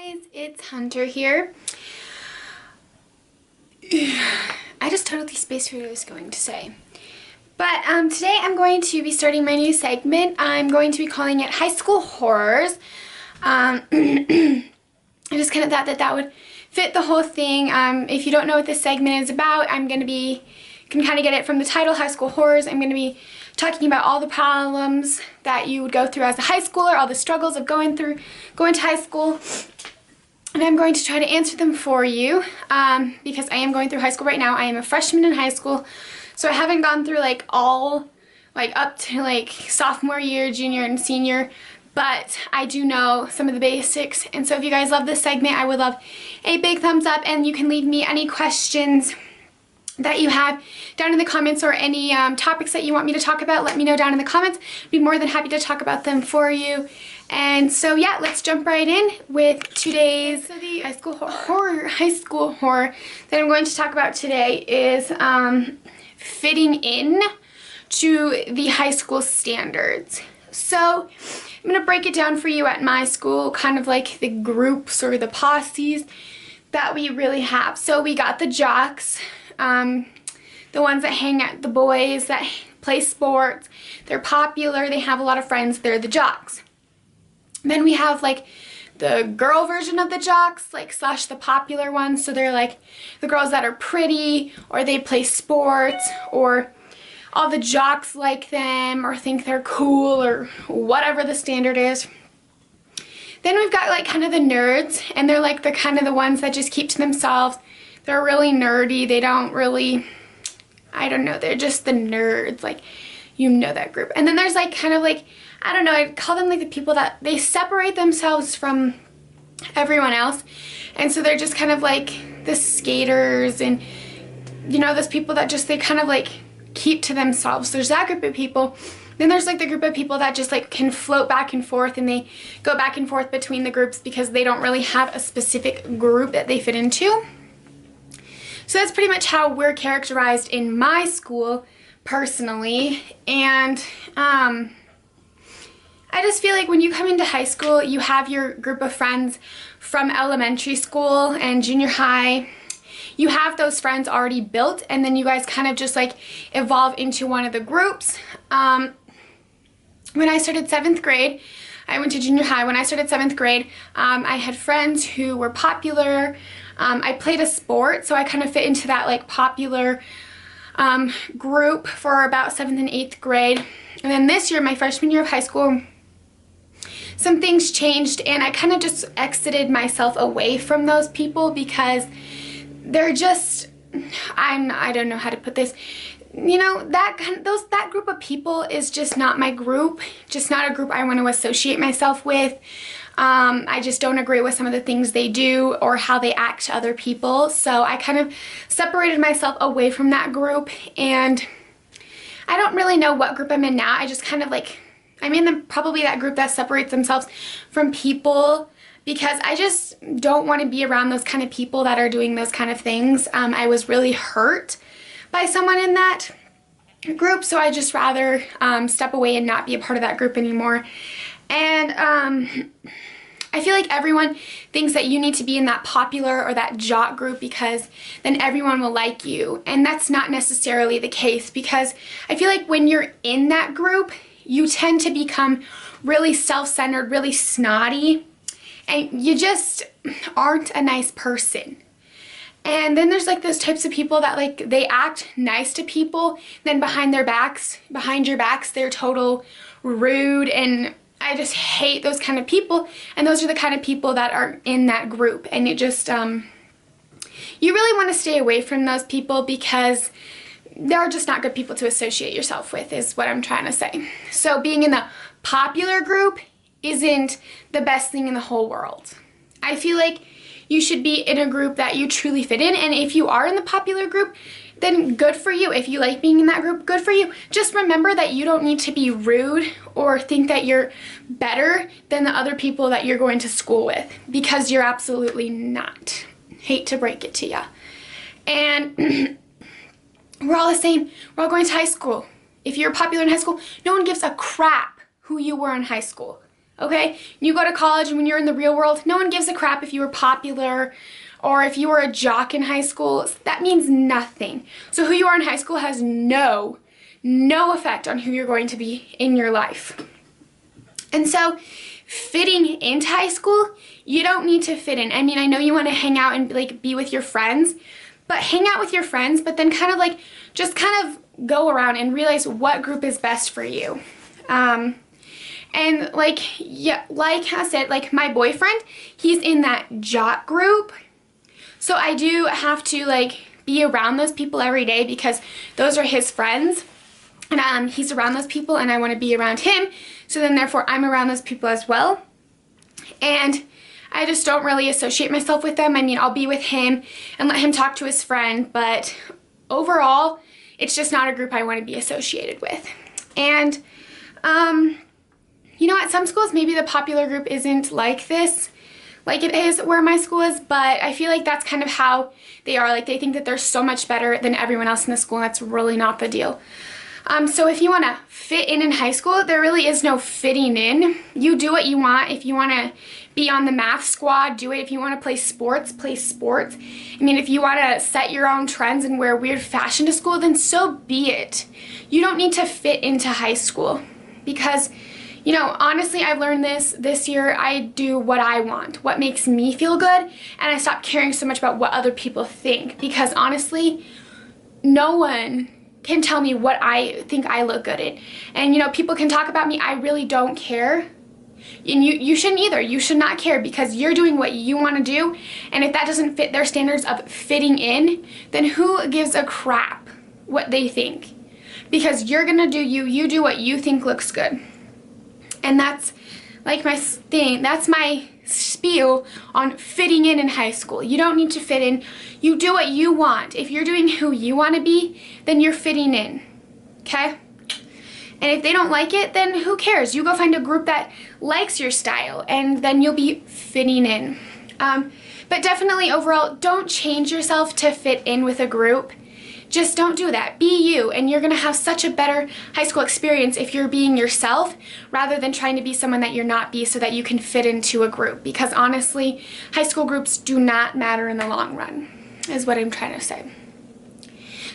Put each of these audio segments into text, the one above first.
Guys, it's Hunter here. I just totally spaced what I was going to say. But today I'm going to be starting my new segment. I'm going to be calling it High School Horrors. I just kind of thought that would fit the whole thing. If you don't know what this segment is about, you can kind of get it from the title, High School Horrors. I'm going to be talking about all the problems that you would go through as a high schooler, all the struggles of going to high school. And I'm going to try to answer them for you because I am going through high school right now. I am a freshman in high school, so I haven't gone through up to sophomore year, junior, and senior, but I do know some of the basics. And so if you guys love this segment, I would love a big thumbs up, and you can leave me any questions that you have down in the comments, or any topics that you want me to talk about. Let me know down in the comments. I'd be more than happy to talk about them for you. And so yeah, let's jump right in with today's high school horror that I'm going to talk about today is fitting in to the high school standards. So I'm going to break it down for you at my school, kind of like the groups or the posses that we really have. So we got the jocks, the ones that hang out, the boys that play sports. They're popular, they have a lot of friends, they're the jocks. Then we have the girl version of the jocks, slash the popular ones. So they're the girls that are pretty, or they play sports, or all the jocks like them or think they're cool, or whatever the standard is. Then we've got kind of the nerds, and they're kind of the ones that just keep to themselves. They're really nerdy. They don't really, I don't know, they're just the nerds, you know that group. And then there's I don't know, I'd call them the people that they separate themselves from everyone else. And so they're just kind of the skaters, and those people that just, they kind of keep to themselves. There's that group of people. Then there's the group of people that just can float back and forth, and they go back and forth between the groups because they don't really have a specific group that they fit into. So that's pretty much how we're characterized in my school personally. And I just feel when you come into high school, you have your group of friends from elementary school and junior high. You have those friends already built, and then you guys kind of just evolve into one of the groups. When I started 7th grade, I went to junior high. When I started 7th grade, I had friends who were popular. I played a sport, so I kind of fit into that popular group for about 7th and 8th grade. And then this year, my freshman year of high school, some things changed, and I kind of just exited myself away from those people because they're just, I don't know how to put this. That group of people is just not my group, just not a group I want to associate myself with. I just don't agree with some of the things they do or how they act to other people. So I kind of separated myself away from that group, and I don't really know what group I'm in now. I just kind of I'm in probably that group that separates themselves from people because I just don't want to be around those kind of people that are doing those kind of things. I was really hurt by someone in that group, so I just rather step away and not be a part of that group anymore. And I feel everyone thinks that you need to be in that popular or that jock group because then everyone will like you. And that's not necessarily the case, because I feel when you're in that group, you tend to become really self-centered, really snotty, and you just aren't a nice person. And then there's those types of people that they act nice to people, then behind your backs, they're total rude, and I just hate those kind of people. And those are the kind of people that are in that group, and it just you really want to stay away from those people because they're just not good people to associate yourself with, is what I'm trying to say. So being in the popular group isn't the best thing in the whole world. I feel you should be in a group that you truly fit in, and if you are in the popular group, then good for you. If you like being in that group, good for you. Just remember that you don't need to be rude or think that you're better than the other people that you're going to school with, because you're absolutely not. Hate to break it to ya. And we're all the same. We're all going to high school. If you're popular in high school, no one gives a crap who you were in high school. okay? You go to college, and when you're in the real world, no one gives a crap if you were popular or if you were a jock in high school. That means nothing. So who you are in high school has no effect on who you're going to be in your life. And so fitting into high school, you don't need to fit in. I mean, I know you want to hang out and like be with your friends, but hang out with your friends, but then kind of like just kind of go around and realize what group is best for you. And like, yeah, like I said, like my boyfriend, he's in that jock group. So I do have to like be around those people every day because those are his friends. And he's around those people and I want to be around him. So then therefore I'm around those people as well. And I just don't really associate myself with them. I mean, I'll be with him and let him talk to his friend, but overall, it's just not a group I want to be associated with. And, you know, at some schools, maybe the popular group isn't like this, like it is where my school is, but I feel like that's kind of how they are. Like, they think that they're so much better than everyone else in the school, and that's really not the deal. So if you want to fit in high school, there really is no fitting in. You do what you want. If you want to be on the math squad, do it. If you want to play sports, play sports. I mean, if you want to set your own trends and wear weird fashion to school, then so be it. You don't need to fit into high school because, you know, honestly, I've learned this year. I do what I want, what makes me feel good, and I stop caring so much about what other people think because honestly, no one can tell me what I think I look good in. And you know, people can talk about me, I really don't care. And you shouldn't either. You should not care because you're doing what you want to do, and if that doesn't fit their standards of fitting in, then who gives a crap what they think? Because you're gonna do you do what you think looks good. And that's like my thing, that's my spiel on fitting in high school. You don't need to fit in. You do what you want. If you're doing who you want to be, then you're fitting in, okay? And if they don't like it, then who cares? You go find a group that likes your style, and then you'll be fitting in. But definitely overall, don't change yourself to fit in with a group. Just don't do that. Be you, and you're gonna have such a better high school experience if you're being yourself rather than trying to be someone that you're not be so that you can fit into a group. Because honestly, high school groups do not matter in the long run, is what I'm trying to say.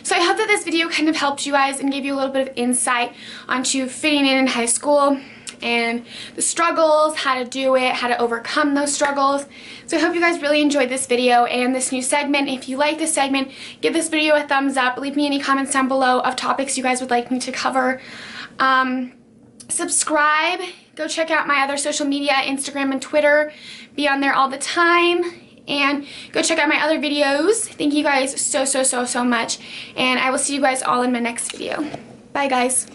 So I hope that this video kind of helped you guys and gave you a little bit of insight onto fitting in high school and the struggles, how to do it, how to overcome those struggles. So I hope you guys really enjoyed this video and this new segment. If you like this segment, give this video a thumbs up. Leave me any comments down below of topics you guys would like me to cover. Subscribe. Go check out my other social media, Instagram and Twitter. Be on there all the time. And go check out my other videos. Thank you guys so much. And I will see you guys all in my next video. Bye guys.